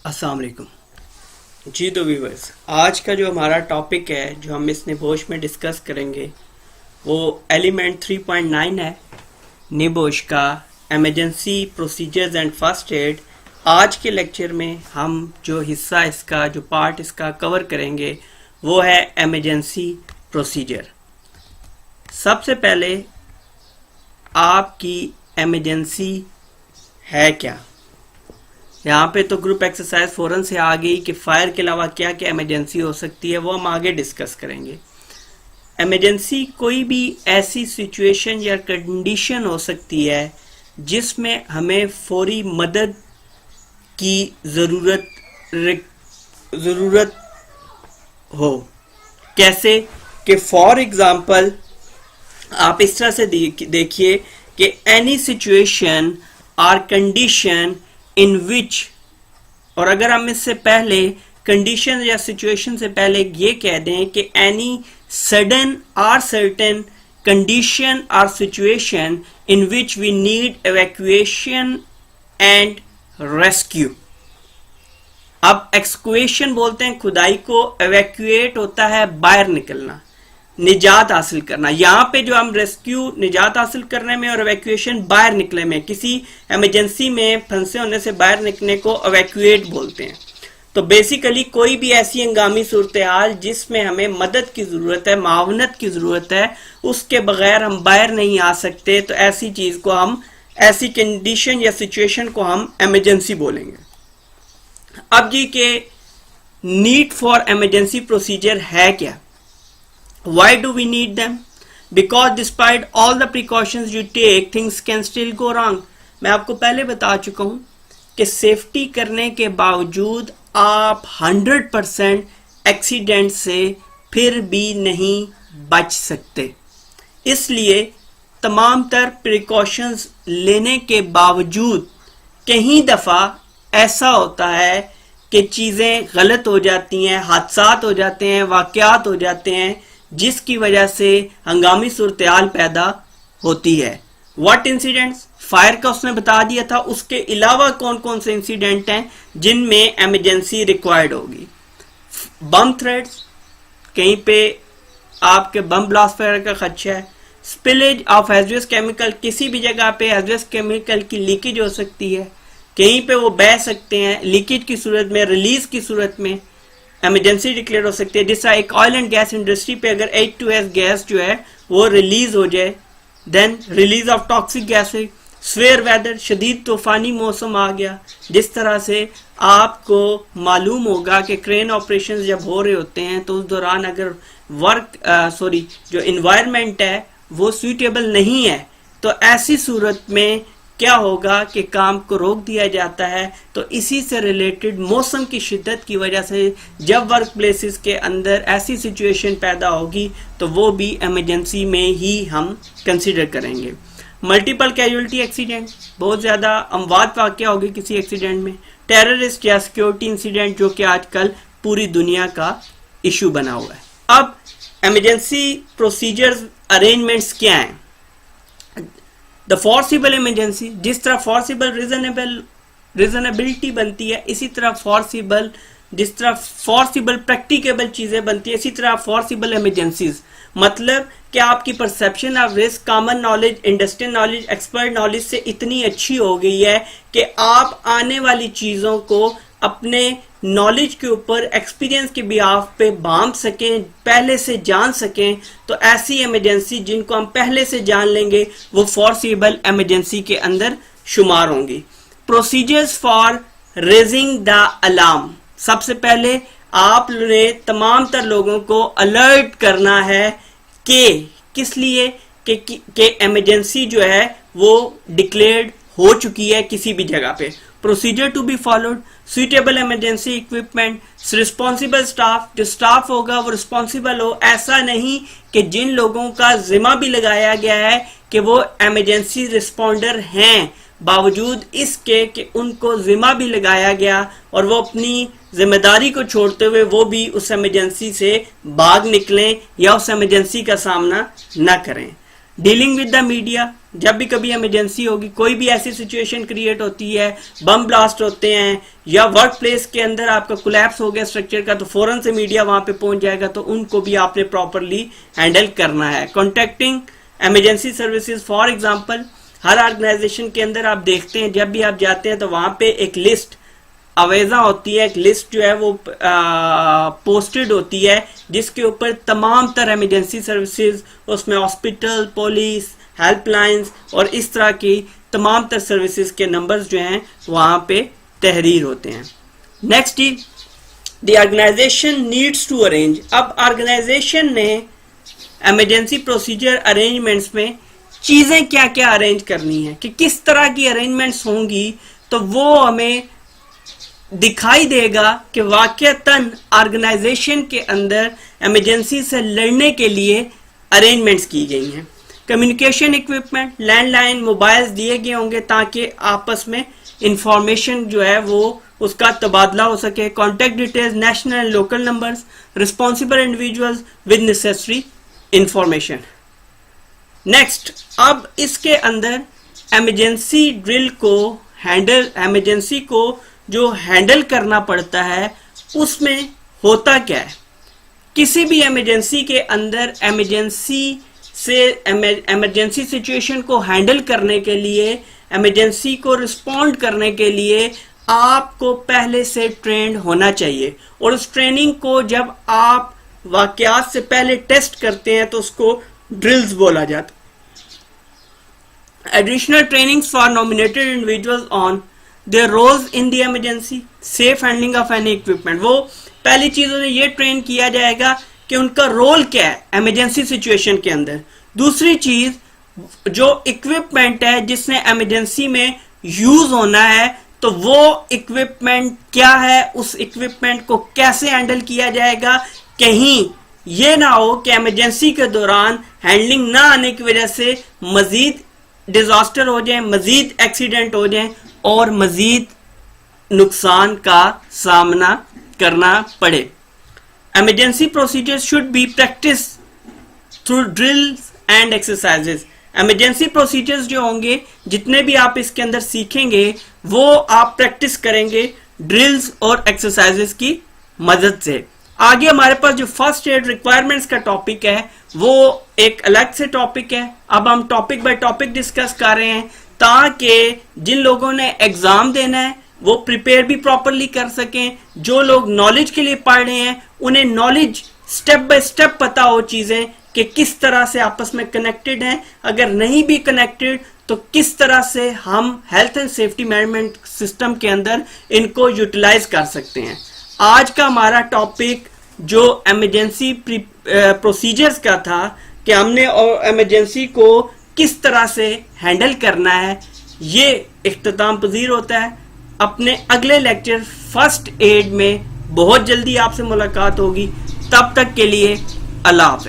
अस्सलाम वालेकुम जी। तो व्यूवर्स, आज का जो हमारा टॉपिक है जो हम इस निबोश में डिस्कस करेंगे वो एलिमेंट 3.9 है निबोश का, emergency procedures and first aid. आज के लेक्चर में हम जो हिस्सा इसका, जो पार्ट इसका कवर करेंगे वो है एमरजेंसी प्रोसीजर। सबसे पहले आपकी एमरजेंसी है क्या। यहाँ पे तो ग्रुप एक्सरसाइज फौरन से आ गई कि फायर के अलावा क्या क्या इमरजेंसी हो सकती है, वो हम आगे डिस्कस करेंगे। इमरजेंसी कोई भी ऐसी सिचुएशन या कंडीशन हो सकती है जिसमें हमें फौरी मदद की ज़रूरत हो। कैसे कि फॉर एग्जांपल आप इस तरह से देखिए कि एनी सिचुएशन और कंडीशन इन विच, और अगर हम इससे पहले कंडीशन या सिचुएशन से पहले ये कह दें कि एनी सडन और सर्टेन कंडीशन और situation in which we need evacuation and rescue. अब एक्सक्वेशन बोलते हैं खुदाई को, एवैक्यूएट होता है बाहर निकलना, निजात हासिल करना। यहाँ पे जो हम रेस्क्यू निजात हासिल करने में और एवैक्यूएशन बाहर निकलने में, किसी इमरजेंसी में फंसे होने से बाहर निकलने को एवैक्यूएट बोलते हैं। तो बेसिकली कोई भी ऐसी हंगामी सूरत हाल जिसमें हमें मदद की जरूरत है, मावनत की जरूरत है, उसके बगैर हम बाहर नहीं आ सकते, तो ऐसी चीज को हम, ऐसी कंडीशन या सिचुएशन को हम इमरजेंसी बोलेंगे। अब जी के नीड फॉर इमरजेंसी प्रोसीजर है क्या। Why do we need them? Because despite all the precautions you take, things can still go wrong. मैं आपको पहले बता चुका हूं कि सेफ्टी करने के बावजूद आप 100% एक्सीडेंट से फिर भी नहीं बच सकते। इसलिए तमाम तर प्रिकॉशंस लेने के बावजूद कहीं दफ़ा ऐसा होता है कि चीज़ें गलत हो जाती हैं, हादसात हो जाते हैं, वाक़यात हो जाते हैं, जिसकी वजह से हंगामी सूरत हाल पैदा होती है। व्हाट इंसिडेंट्स, फायर का उसने बता दिया था, उसके अलावा कौन कौन से इंसिडेंट हैं जिनमें इमरजेंसी रिक्वायर्ड होगी। बम थ्रेट्स, कहीं पे आपके बम ब्लास्ट वगैरह का खदशा है। स्पिलेज ऑफ हैजरस केमिकल, किसी भी जगह पे हैजरस केमिकल की लीकेज हो सकती है, कहीं पे वो बह सकते हैं, लीकेज की सूरत में, रिलीज की सूरत में इमरजेंसी डिक्लेयर हो सकती है। जिस तरह एक ऑयल एंड गैस इंडस्ट्री पे अगर H2S गैस जो है वो रिलीज हो जाए, then release of toxic gases. Severe weather, शदीद तूफानी मौसम आ गया, जिस तरह से आपको मालूम होगा कि क्रेन ऑपरेशंस जब हो रहे होते हैं तो उस दौरान अगर जो इन्वायरमेंट है वो सूटेबल नहीं है, तो ऐसी सूरत में क्या होगा कि काम को रोक दिया जाता है। तो इसी से रिलेटेड मौसम की शिद्दत की वजह से जब वर्क प्लेसेस के अंदर ऐसी सिचुएशन पैदा होगी तो वो भी इमरजेंसी में ही हम कंसीडर करेंगे। मल्टीपल कैजुअलिटी एक्सीडेंट, बहुत ज़्यादा अमवात वाक़या होगी किसी एक्सीडेंट में। टेररिस्ट या सिक्योरिटी इंसिडेंट, जो कि आजकल पूरी दुनिया का इशू बना हुआ है। अब इमरजेंसी प्रोसीजर्स अरेंजमेंट्स क्या हैं। द फोर्सिबल इमरजेंसी, जिस तरह फोर्सिबल रीजनेबिलिटी बनती है, इसी तरह जिस तरह फोर्सिबल प्रैक्टिकेबल चीजें बनती है, इसी तरह फोर्सिबल इमरजेंसीज। मतलब कि आपकी perception of risk, common knowledge, industrial knowledge, expert knowledge से इतनी अच्छी हो गई है कि आप आने वाली चीजों को अपने नॉलेज के ऊपर, एक्सपीरियंस के बिहाफ पे बांध सकें, पहले से जान सकें। तो ऐसी इमरजेंसी जिनको हम पहले से जान लेंगे वो फोर्सिबल इमरजेंसी के अंदर शुमार होंगी। Procedures for raising the alarm, सबसे पहले आपने तमाम तर लोगों को अलर्ट करना है कि किस लिए कि इमरजेंसी जो है वो डिक्लेयर्ड हो चुकी है किसी भी जगह पे। Procedure to be followed, suitable emergency equipment, responsible staff, जो स्टाफ होगा वो रिस्पॉन्सिबल हो। ऐसा नहीं कि जिन लोगों का जिम्मा भी लगाया गया है कि वो इमरजेंसी रिस्पॉन्डर हैं, बावजूद इसके कि उनको जिम्मा भी लगाया गया और वो अपनी जिम्मेदारी को छोड़ते हुए वो भी उस इमरजेंसी से भाग निकलें या उस इमरजेंसी का सामना न करें। डीलिंग विद द मीडिया, जब भी कभी इमरजेंसी होगी, कोई भी ऐसी सिचुएशन क्रिएट होती है, बम ब्लास्ट होते हैं या वर्क प्लेस के अंदर आपका कोलैप्स हो गया स्ट्रक्चर का, तो फौरन से मीडिया वहां पे पहुंच जाएगा, तो उनको भी आपने प्रॉपरली हैंडल करना है। Contacting emergency services, for example हर ऑर्गेनाइजेशन के अंदर आप देखते हैं जब भी आप जाते हैं तो वहां पे एक लिस्ट अवेजा होती है, एक लिस्ट जो है वो पोस्टेड होती है जिसके ऊपर तमाम तरह इमरजेंसी सर्विसेज, उसमें हॉस्पिटल, पुलिस, हेल्पलाइंस और इस तरह की तमाम तर सर्विसेज के नंबर्स जो हैं वहां पे तहरीर होते हैं। Next is the organisation needs to arrange. अब ऑर्गेनाइजेशन ने इमरजेंसी प्रोसीजर अरेंजमेंट्स में चीजें क्या क्या अरेंज करनी है, कि किस तरह की अरेंजमेंट्स होंगी, तो वो हमें दिखाई देगा कि वाकईतन ऑर्गेनाइजेशन के अंदर इमरजेंसी से लड़ने के लिए अरेंजमेंट्स की गई हैं। कम्युनिकेशन इक्विपमेंट, लैंडलाइन, मोबाइल्स दिए गए होंगे ताकि आपस में इंफॉर्मेशन जो है वो उसका तबादला हो सके। Contact details, national and local numbers, responsible individuals with necessary information. Next, अब इसके अंदर इमरजेंसी ड्रिल को इमरजेंसी को जो हैंडल करना पड़ता है उसमें होता क्या है। किसी भी इमरजेंसी के अंदर इमरजेंसी सिचुएशन को हैंडल करने के लिए, इमरजेंसी को रिस्पॉन्ड करने के लिए आपको पहले से ट्रेंड होना चाहिए, और उस ट्रेनिंग को जब आप वाकयात से पहले टेस्ट करते हैं तो उसको ड्रिल्स बोला जाता है। Additional trainings for nominated individuals on their roles in the emergency, safe handling of any equipment. वो पहली चीज उन्हें ये ट्रेन किया जाएगा कि उनका रोल क्या है इमरजेंसी सिचुएशन के अंदर। दूसरी चीज, जो इक्विपमेंट है जिसने इमरजेंसी में यूज होना है, तो वो इक्विपमेंट क्या है, उस इक्विपमेंट को कैसे हैंडल किया जाएगा। कहीं ये ना हो कि इमरजेंसी के दौरान हैंडलिंग ना आने की वजह से मजीद डिजास्टर हो जाए, मजीद एक्सीडेंट हो जाए और मजीद नुकसान का सामना करना पड़े। Emergency procedures should be practice through drills and exercises. Emergency procedures जो होंगे, जितने भी आप इसके अंदर सीखेंगे, वो आप प्रैक्टिस करेंगे ड्रिल्स और एक्सरसाइजेस की मदद से। आगे हमारे पास जो फर्स्ट एड रिक्वायरमेंट्स का टॉपिक है वो एक अलग से टॉपिक है। अब हम टॉपिक बाय टॉपिक डिस्कस कर रहे हैं ताकि जिन लोगों ने एग्जाम देना है वो प्रिपेयर भी प्रॉपरली कर सकें। जो लोग नॉलेज के लिए पढ़ रहे हैं उन्हें नॉलेज स्टेप बाय स्टेप पता हो चीजें कि किस तरह से आपस में कनेक्टेड हैं। अगर नहीं भी कनेक्टेड तो किस तरह से हम health and safety management system के अंदर इनको यूटिलाइज कर सकते हैं। आज का हमारा टॉपिक जो इमरजेंसी प्रोसीजर्स का था कि हमने और इमरजेंसी को किस तरह से हैंडल करना है, ये इख्तिताम पजीर होता है। अपने अगले लेक्चर फर्स्ट एड में बहुत जल्दी आपसे मुलाकात होगी। तब तक के लिए अल्लाह हाफ़िज़।